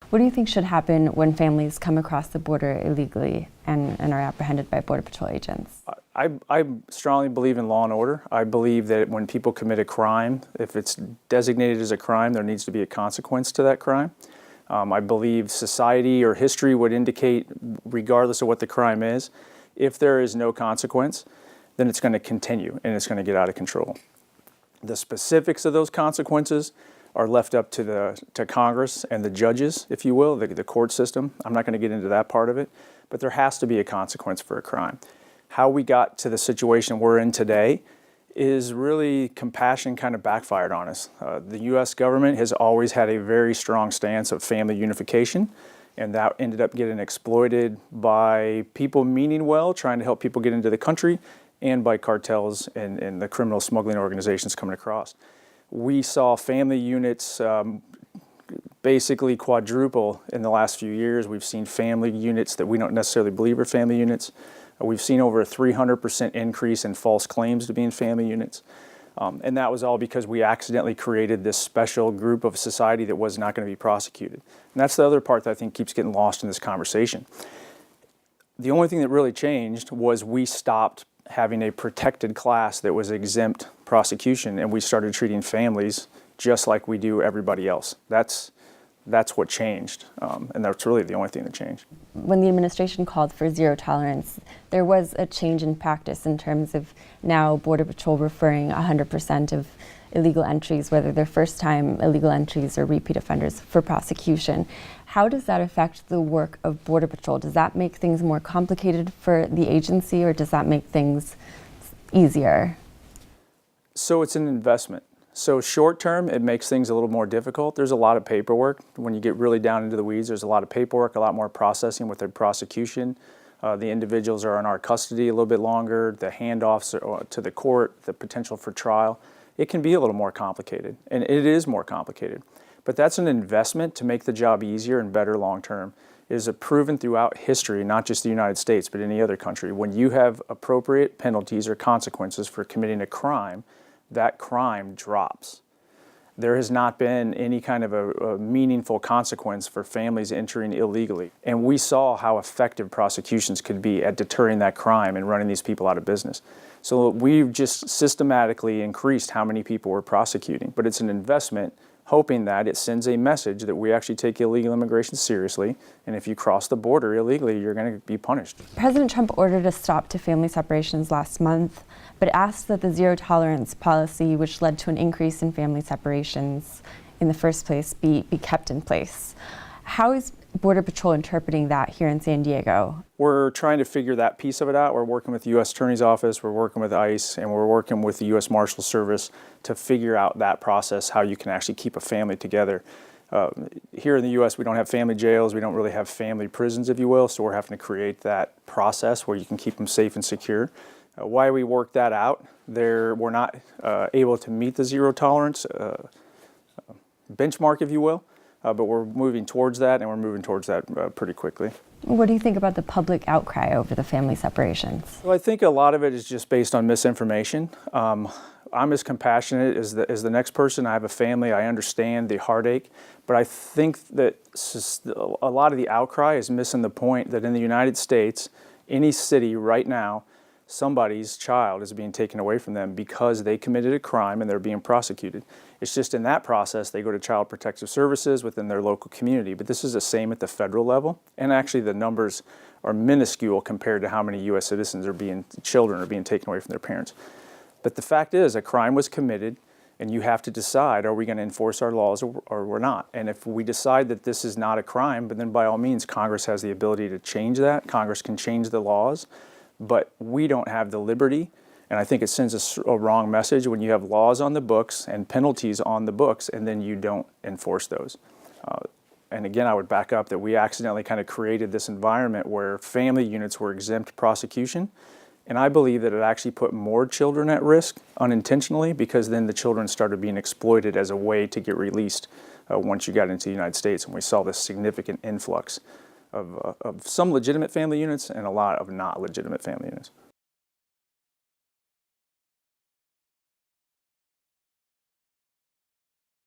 What do you think should happen when families come across the border illegally and are apprehended by Border Patrol agents? I strongly believe in law and order. I believe that when people commit a crime, if it's designated as a crime, there needs to be a consequence to that crime. I believe society or history would indicate, regardless of what the crime is, if there is no consequence, then it's going to continue and it's going to get out of control. The specifics of those consequences are left up to Congress and the judges, if you will, the court system. I'm not going to get into that part of it, but there has to be a consequence for a crime. How we got to the situation we're in today is really compassion kind of backfired on us. The U.S. government has always had a very strong stance of family unification, and that ended up getting exploited by people meaning well, trying to help people get into the country, and by cartels and the criminal smuggling organizations coming across. We saw family units basically quadruple in the last few years. We've seen family units that we don't necessarily believe are family units. We've seen over a 300% increase in false claims to being family units. And that was all because we accidentally created this special group of society that was not going to be prosecuted. And that's the other part that I think keeps getting lost in this conversation. The only thing that really changed was we stopped having a protected class that was exempt prosecution, and we started treating families just like we do everybody else. That's what changed, and that's really the only thing that changed. When the administration called for zero tolerance, there was a change in practice in terms of now Border Patrol referring 100% of illegal entries, whether they're first-time illegal entries or repeat offenders, for prosecution. How does that affect the work of Border Patrol? Does that make things more complicated for the agency, or does that make things easier? So it's an investment. So short term, it makes things a little more difficult. There's a lot of paperwork. When you get really down into the weeds, there's a lot of paperwork, a lot more processing with the prosecution. The individuals are in our custody a little bit longer. The handoffs to the court, the potential for trial, it can be a little more complicated, and it is more complicated. But that's an investment to make the job easier and better long term. It is proven throughout history, not just the United States, but any other country. When you have appropriate penalties or consequences for committing a crime, that crime drops. There has not been any kind of a meaningful consequence for families entering illegally. And we saw how effective prosecutions could be at deterring that crime and running these people out of business. So we've just systematically increased how many people we're prosecuting. But it's an investment, hoping that it sends a message that we actually take illegal immigration seriously, and if you cross the border illegally, you're going to be punished. President Trump ordered a stop to family separations last month, but asked that the zero tolerance policy, which led to an increase in family separations in the first place, be kept in place. How is Border Patrol interpreting that here in San Diego? We're trying to figure that piece of it out. We're working with the U.S. Attorney's Office, we're working with ICE, and we're working with the U.S. Marshals Service to figure out that process, how you can actually keep a family together. Here in the U.S., we don't have family jails, we don't really have family prisons, if you will, so we're having to create that process where you can keep them safe and secure. Why we work that out, we're not able to meet the zero tolerance benchmark, if you will. But we're moving towards that, and we're moving towards that pretty quickly. What do you think about the public outcry over the family separations? Well, I think a lot of it is just based on misinformation. I'm as compassionate as the next person. I have a family. I understand the heartache. But I think that a lot of the outcry is missing the point that in the United States, any city right now, somebody's child is being taken away from them because they committed a crime and they're being prosecuted. It's just in that process they go to Child Protective Services within their local community. But this is the same at the federal level. And actually the numbers are minuscule compared to how many U.S. citizens children are being taken away from their parents. But the fact is, a crime was committed, and you have to decide, are we going to enforce our laws or we're not? And if we decide that this is not a crime, but then by all means Congress has the ability to change that. Congress can change the laws. But we don't have the liberty, and I think it sends a wrong message when you have laws on the books and penalties on the books, and then you don't enforce those. And again, I would back up that we accidentally kind of created this environment where family units were exempt prosecution, and I believe that it actually put more children at risk unintentionally, because then the children started being exploited as a way to get released once you got into the United States, and we saw this significant influx of some legitimate family units and a lot of not legitimate family units.